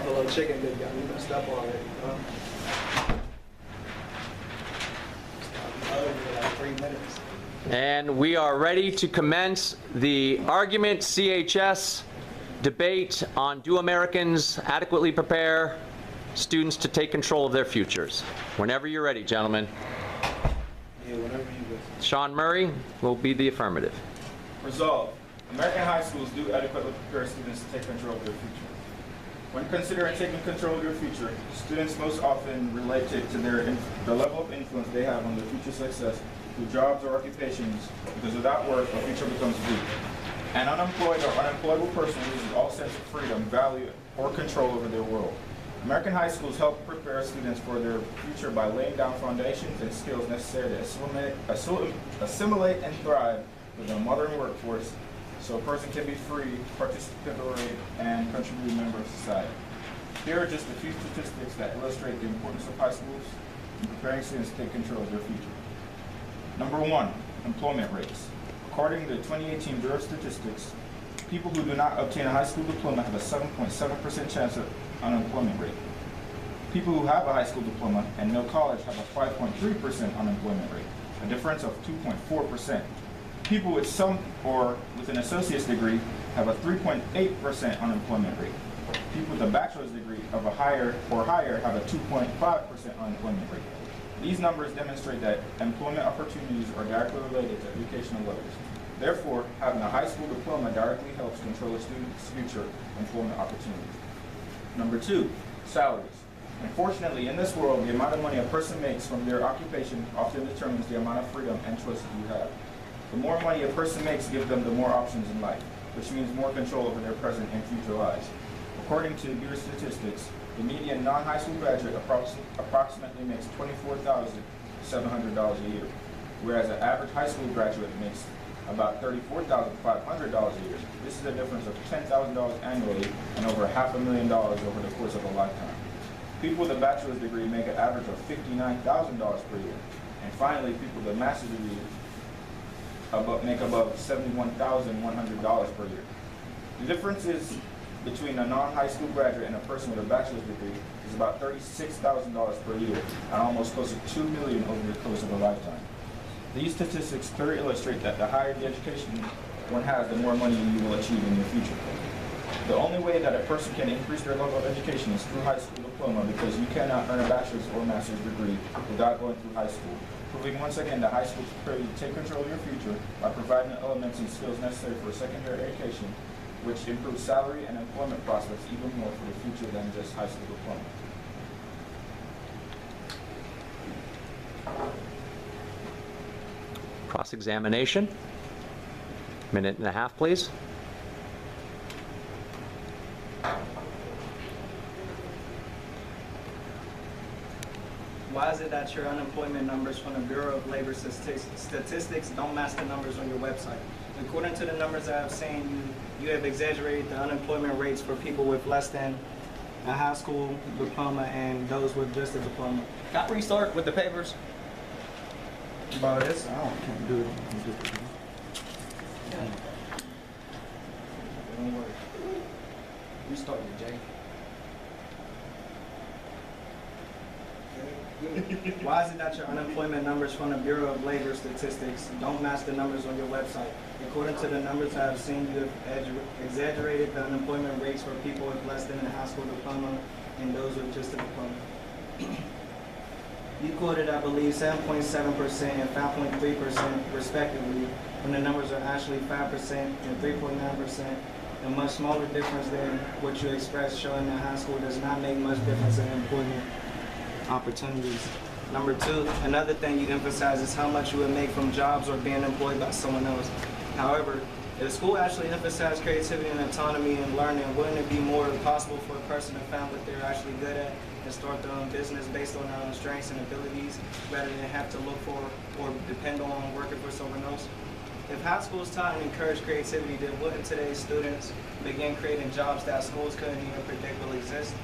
buffalo chicken good guy. You messed up already, bro. Like 3 minutes. And we are ready to commence the argument CHS debate on do Americans adequately prepare students to take control of their futures. Whenever you're ready, gentlemen. Yeah, whenever you go. Sean Murray will be the affirmative. Resolved. American high schools do adequately prepare students to take control of their future. When considering taking control of their future, students most often relate it to the level of influence they have on their future success through jobs or occupations, because without work, a future becomes bleak. An unemployed or unemployable person loses all sense of freedom, value, or control over their world. American high schools help prepare students for their future by laying down foundations and skills necessary to assimilate and thrive with a modern workforce, so a person can be free, participatory, and contributing member of society. Here are just a few statistics that illustrate the importance of high schools in preparing students to take control of their future. Number 1, employment rates. According to the 2018 Bureau of Statistics, people who do not obtain a high school diploma have a 7.7% chance of unemployment rate. People who have a high school diploma and no college have a 5.3% unemployment rate, a difference of 2.4%. People with some or with an associate's degree have a 3.8% unemployment rate. People with a bachelor's degree of a higher have a 2.5% unemployment rate. These numbers demonstrate that employment opportunities are directly related to educational levels. Therefore, having a high school diploma directly helps control a student's future employment opportunities. Number 2, salaries. Unfortunately, in this world, the amount of money a person makes from their occupation often determines the amount of freedom and choices you have. The more money a person makes gives them the more options in life, which means more control over their present and future lives. According to Bureau statistics, the median non-high school graduate approximately makes $24,700 a year, whereas an average high school graduate makes about $34,500 a year. This is a difference of $10,000 annually and over $500,000 over the course of a lifetime. People with a bachelor's degree make an average of $59,000 per year. And finally, people with a master's degree make above $71,100 per year. The differences between a non-high school graduate and a person with a bachelor's degree is about $36,000 per year and almost close to $2 million over the course of a lifetime. These statistics clearly illustrate that the higher the education one has, the more money you will achieve in your future. The only way that a person can increase their level of education is through high school diploma, because you cannot earn a bachelor's or master's degree without going through high school. Proving once again that high school prepare you to take control of your future by providing the elements and skills necessary for a secondary education, which improves salary and employment prospects even more for the future than just high school diploma. Cross-examination. Minute and a half, please. Why is it that your unemployment numbers from the Bureau of Labor Statistics don't match the numbers on your website? According to the numbers I have seen, you have exaggerated the unemployment rates for people with less than a high school diploma and those with just a diploma. Can I restart with the papers? About this? Can't do it. Yeah. Don't worry. Restart it, Jay. Why is it that your unemployment numbers from the Bureau of Labor Statistics don't match the numbers on your website? According to the numbers I have seen, you have exaggerated the unemployment rates for people with less than a high school diploma and those with just a diploma. You quoted, I believe, 7.7% and 5.3% respectively, when the numbers are actually 5% and 3.9%, a much smaller difference than what you expressed, showing that high school does not make much difference in employment opportunities. Number 2, another thing you emphasize is how much you would make from jobs or being employed by someone else. However, if school actually emphasized creativity and autonomy and learning, wouldn't it be more possible for a person to find what they're actually good at and start their own business based on their own strengths and abilities, rather than have to look for or depend on working for someone else? If high schools taught and encouraged creativity, then wouldn't today's students begin creating jobs that schools couldn't even predict will exist?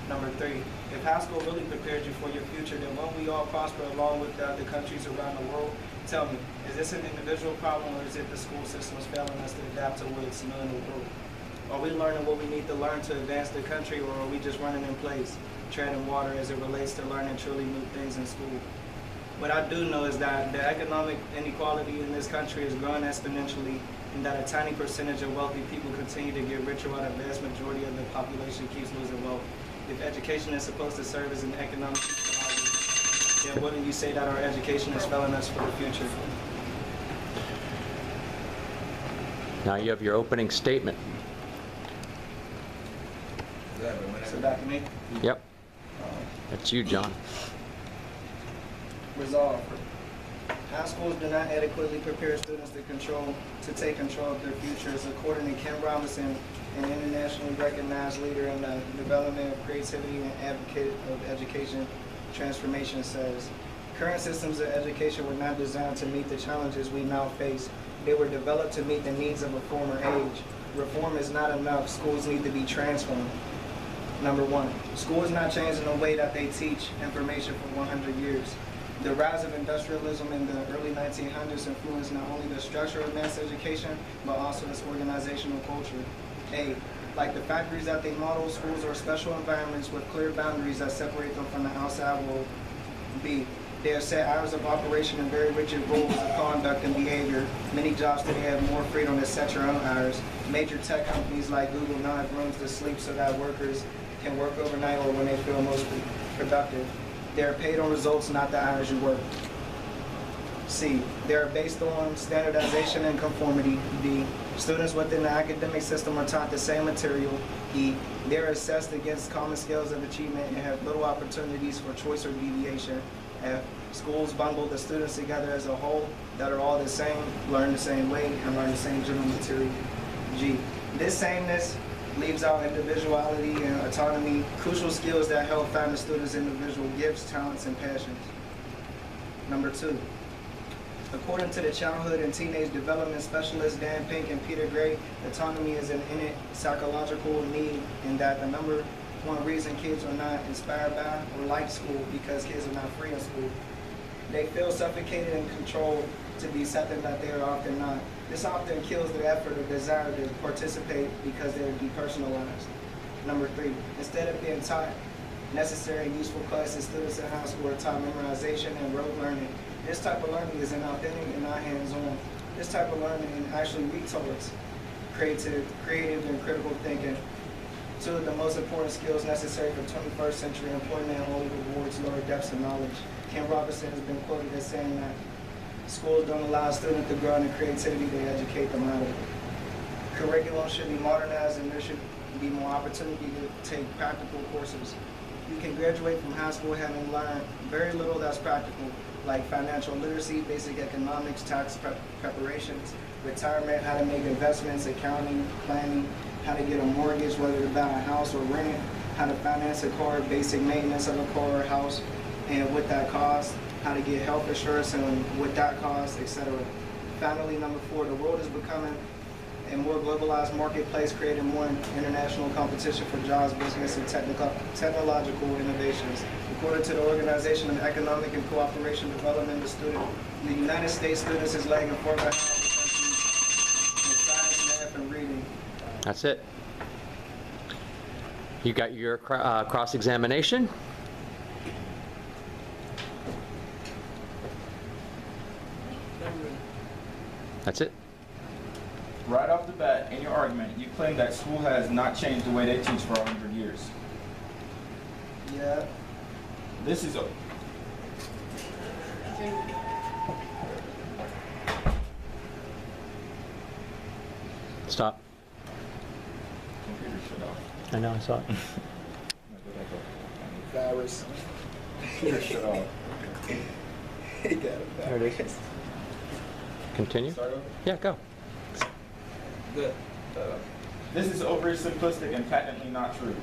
Number 3, if high school really prepared you for your future, then won't we all prosper along with the other countries around the world? Tell me, is this an individual problem, or is it the school system's failing us to adapt to what's new in the world? Are we learning what we need to learn to advance the country, or are we just running in place, treading water as it relates to learning truly new things in school? What I do know is that the economic inequality in this country is growing exponentially, and that a tiny percentage of wealthy people continue to get richer while the vast majority of the population keeps losing wealth. If education is supposed to serve as an economic equalizer, then wouldn't you say that our education is failing us for the future? Now you have your opening statement. So back to me. Yep. That's you, John. Resolve. High schools do not adequately prepare students to take control of their futures, according to Ken Robinson, an internationally recognized leader in the development of creativity and advocate of education transformation, says. Current systems of education were not designed to meet the challenges we now face. They were developed to meet the needs of a former age. Reform is not enough. Schools need to be transformed. Number one, schools not changing the way that they teach information for 100 years. The rise of industrialism in the early 1900s influenced not only the structure of mass education, but also its organizational culture. A, like the factories that they model, schools are special environments with clear boundaries that separate them from the outside world. B, they are set hours of operation and very rigid rules of conduct and behavior. Many jobs today have more freedom to set your own hours. Major tech companies like Google now have rooms to sleep so that workers can work overnight or when they feel most productive. They are paid on results, not the hours you work. C, they are based on standardization and conformity. D, students within the academic system are taught the same material. E, they are assessed against common scales of achievement and have little opportunities for choice or deviation. F, schools bundle the students together as a whole that are all the same, learn the same way, and learn the same general material. G, this sameness leaves out individuality and autonomy, crucial skills that help find the student's individual gifts, talents, and passions. Number two, according to the childhood and teenage development specialists Dan Pink and Peter Gray, autonomy is an innate psychological need, and that the number one reason kids are not inspired by or like school because kids are not free in school. They feel suffocated and controlled to be something that they are often not. This often kills their effort or desire to participate because they are depersonalized. Number three, instead of being taught necessary and useful classes, students in high school are taught memorization and rote learning. This type of learning is inauthentic and not hands-on. This type of learning actually retards creative and critical thinking. Two of the most important skills necessary for 21st century employment only rewards lower depths of knowledge. Ken Robinson has been quoted as saying that schools don't allow students to grow in the creativity they educate them out of. Curriculum should be modernized and there should be more opportunity to take practical courses. You can graduate from high school having learned very little that's practical, like financial literacy, basic economics, tax preparations, retirement, how to make investments, accounting, planning, how to get a mortgage, whether to buy a house or rent it, how to finance a car, basic maintenance of a car or house, and what that costs, how to get health insurance and what that costs, etc. Finally, number four, the world is becoming a more globalized marketplace, creating more international competition for jobs, business, and technological innovations. According to the Organization of Economic and Cooperation Development, the United States students is lagging far behind other countries in science, math, and reading. That's it. You got your cross-examination. That's it. Right off the bat, in your argument, you claim that school has not changed the way they teach for 100 years. Yeah. This is a... Stop. Computer shut off. I know, I saw it. Virus. Computer shut off. He got it. There it is. Continue? Start over? Yeah, go. Good. This is overly simplistic and patently not true.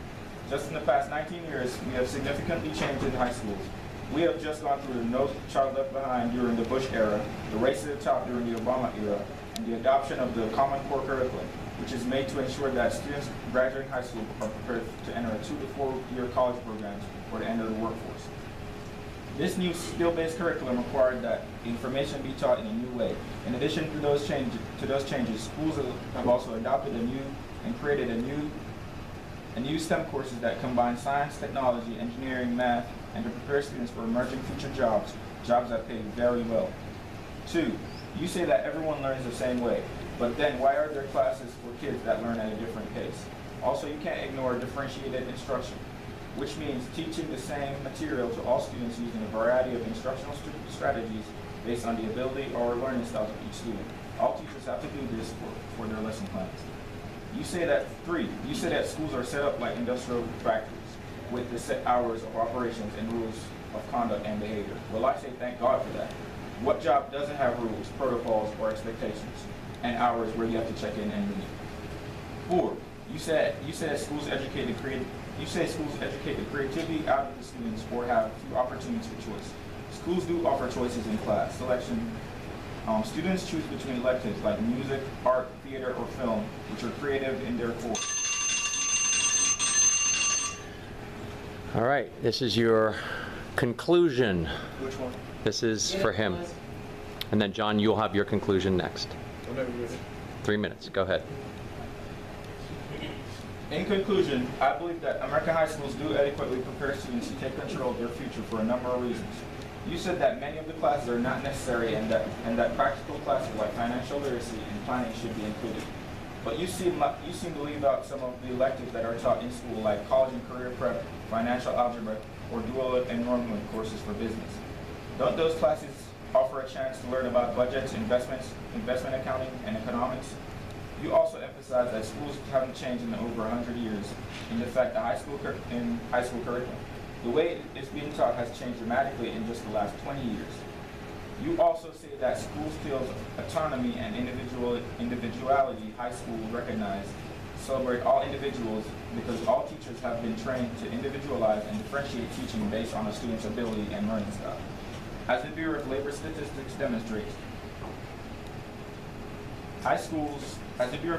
Just in the past 19 years, we have significantly changed in high schools. We have just gone through the No Child Left Behind during the Bush era, the Race to the Top during the Obama era, and the adoption of the Common Core curriculum, which is made to ensure that students graduating high school are prepared to enter a 2 to 4 year college programs or to enter the workforce. This new skill-based curriculum required that information be taught in a new way. In addition to those changes, schools have also adopted a new and created a new STEM courses that combine science, technology, engineering, math, and to prepare students for emerging future jobs that pay very well. 2, you say that everyone learns the same way, but then why are there classes for kids that learn at a different pace? Also, you can't ignore differentiated instruction, which means teaching the same material to all students using a variety of instructional strategies based on the ability or learning styles of each student. All teachers have to do this for their lesson plans. You say that 3, you say that schools are set up like industrial factories with the set hours of operations and rules of conduct and behavior. Well, I say thank God for that. What job doesn't have rules, protocols, or expectations, and hours where you have to check in and leave? 4, you said schools educate the creativity out of the students or have few opportunities for choice. Schools do offer choices in class selection. Students choose between electives like music, art, theater, or film, which are creative in their core. All right, this is your conclusion. Which one? This is for him. And then, John, you'll have your conclusion next. Whenever you're ready. 3 minutes. Go ahead. In conclusion, I believe that American high schools do adequately prepare students to take control of their future for a number of reasons. You said that many of the classes are not necessary and that practical classes like financial literacy and planning should be included. But you seem to leave out some of the electives that are taught in school, like college and career prep, financial algebra, or dual enrollment courses for business. Don't those classes offer a chance to learn about budgets, investments, investment accounting, and economics? You also emphasize that schools haven't changed in over 100 years, in fact, the high school curriculum. The way it's being taught has changed dramatically in just the last 20 years. You also say that school skills, autonomy, and individuality high school recognize, celebrate all individuals because all teachers have been trained to individualize and differentiate teaching based on a student's ability and learning style. As the Bureau of Labor Statistics demonstrates, high schools give you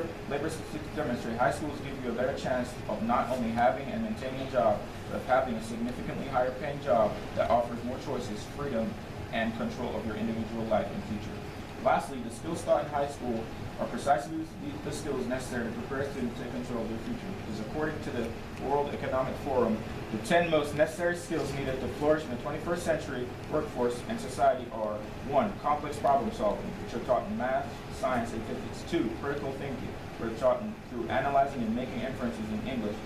a better chance of not only having and maintaining a job, but of having a significantly higher paying job that offers more choices, freedom, and control of your individual life and future. Lastly, the skills taught in high school are precisely the skills necessary to prepare students to take control of their future. Because according to the World Economic Forum, the 10 most necessary skills needed to flourish in the 21st century workforce and society are 1. Complex problem solving, which are taught in math, science, and physics. 2. Critical thinking, which are taught through analyzing and making inferences in English,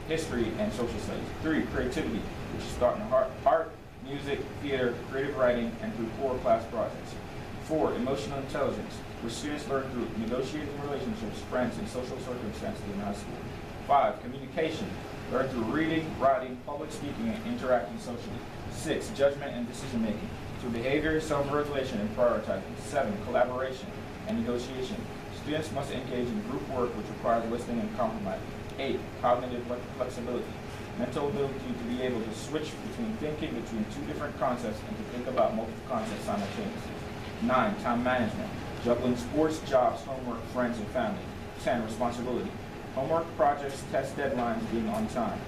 history, and social studies. 3. Creativity, which is taught in art, music, theater, creative writing, and through core class projects. 4. Emotional intelligence, which students learn through negotiating relationships, friends, and social circumstances in high school. 5. Communication, learned through reading, writing, public speaking, and interacting socially. 6. Judgment and decision making, through behavior, self-regulation, and prioritizing. 7. Collaboration and negotiation. Students must engage in group work, which requires listening and compromising. 8. Cognitive flexibility, mental ability to be able to switch between thinking between two different concepts and to think about multiple concepts simultaneously. 9. Time management, juggling sports, jobs, homework, friends, and family. 10. Responsibility, homework, projects, test deadlines, being on time.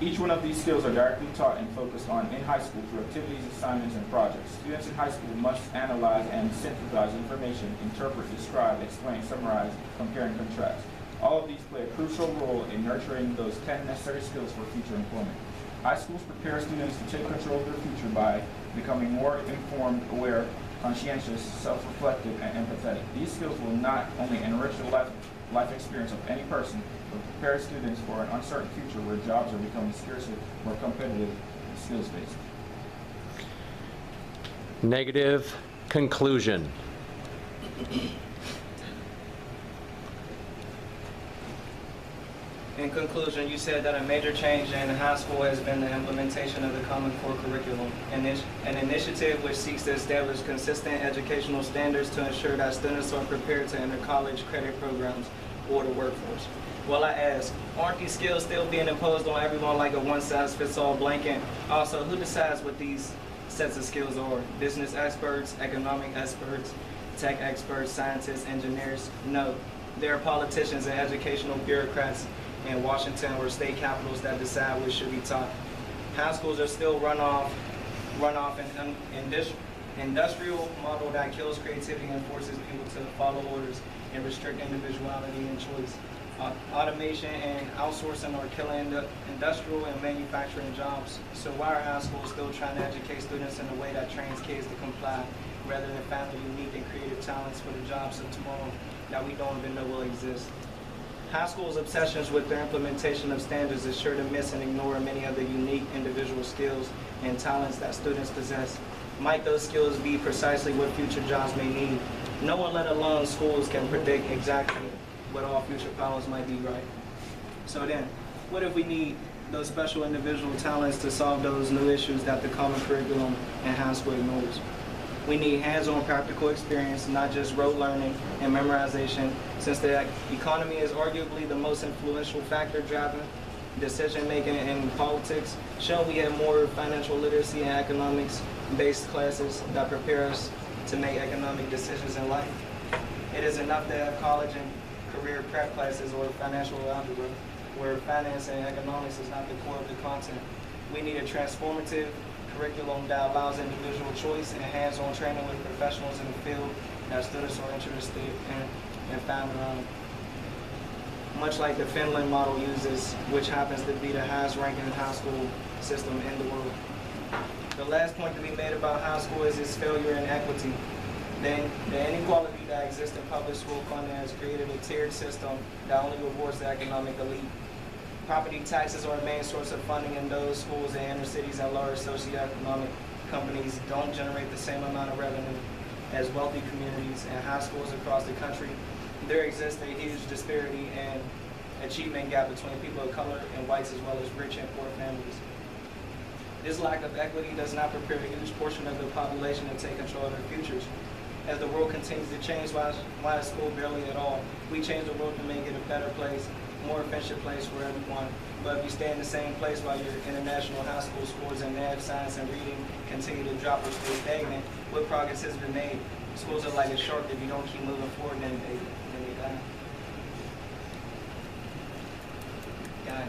Each one of these skills are directly taught and focused on in high school through activities, assignments, and projects. Students in high school must analyze and synthesize information, interpret, describe, explain, summarize, compare, and contrast. All of these play a crucial role in nurturing those 10 necessary skills for future employment. High schools prepare students to take control of their future by becoming more informed, aware, conscientious, self-reflective, and empathetic. These skills will not only enrich the life experience of any person, but prepare students for an uncertain future where jobs are becoming scarcer, more competitive, and skills-based. Negative conclusion. In conclusion, you said that a major change in high school has been the implementation of the Common Core curriculum, an initiative which seeks to establish consistent educational standards to ensure that students are prepared to enter college, credit programs, or the workforce. Well, I ask, aren't these skills still being imposed on everyone like a one-size-fits-all blanket? Also, who decides what these sets of skills are? Business experts, economic experts, tech experts, scientists, engineers? No, there are politicians and educational bureaucrats in Washington or state capitals that decide what should be taught. High schools are still run off Industrial model that kills creativity and forces people to follow orders and restrict individuality and choice. Automation and outsourcing are killing the industrial and manufacturing jobs. So why are high schools still trying to educate students in a way that trains kids to comply rather than find the unique and creative talents for the jobs of tomorrow that we don't even know will exist? High school's obsessions with their implementation of standards is sure to miss and ignore many of the unique individual skills and talents that students possess. Might those skills be precisely what future jobs may need? No one, let alone schools, can predict exactly what all future powers might be, right? So then, what if we need those special individual talents to solve those new issues that the common curriculum in high school ignores? We need hands-on practical experience, not just rote learning and memorization, since the economy is arguably the most influential factor driving decision-making in politics. Shall we have more financial literacy and economics-based classes that prepare us to make economic decisions in life? It is enough to have college and career prep classes or financial algebra, where finance and economics is not the core of the content. We need a transformative curriculum that allows individual choice and hands-on training with professionals in the field that students are interested in and found around. Much like the Finland model uses, which happens to be the highest ranking high school system in the world. The last point to be made about high school is its failure in equity. The inequality that exists in public school funding has created a tiered system that only rewards the economic elite. Property taxes are a main source of funding in those schools in inner cities, and large socioeconomic companies don't generate the same amount of revenue as wealthy communities and high schools across the country. There exists a huge disparity and achievement gap between people of color and whites, as well as rich and poor families. This lack of equity does not prepare a huge portion of the population to take control of their futures. As the world continues to change, why is school barely at all? We change the world to make it a better place, more efficient place for everyone. But if you stay in the same place while your international high school scores in math, science, and reading continue to drop or stay stagnant, what progress has been made? Schools are like a shark. If you don't keep moving forward, then they die.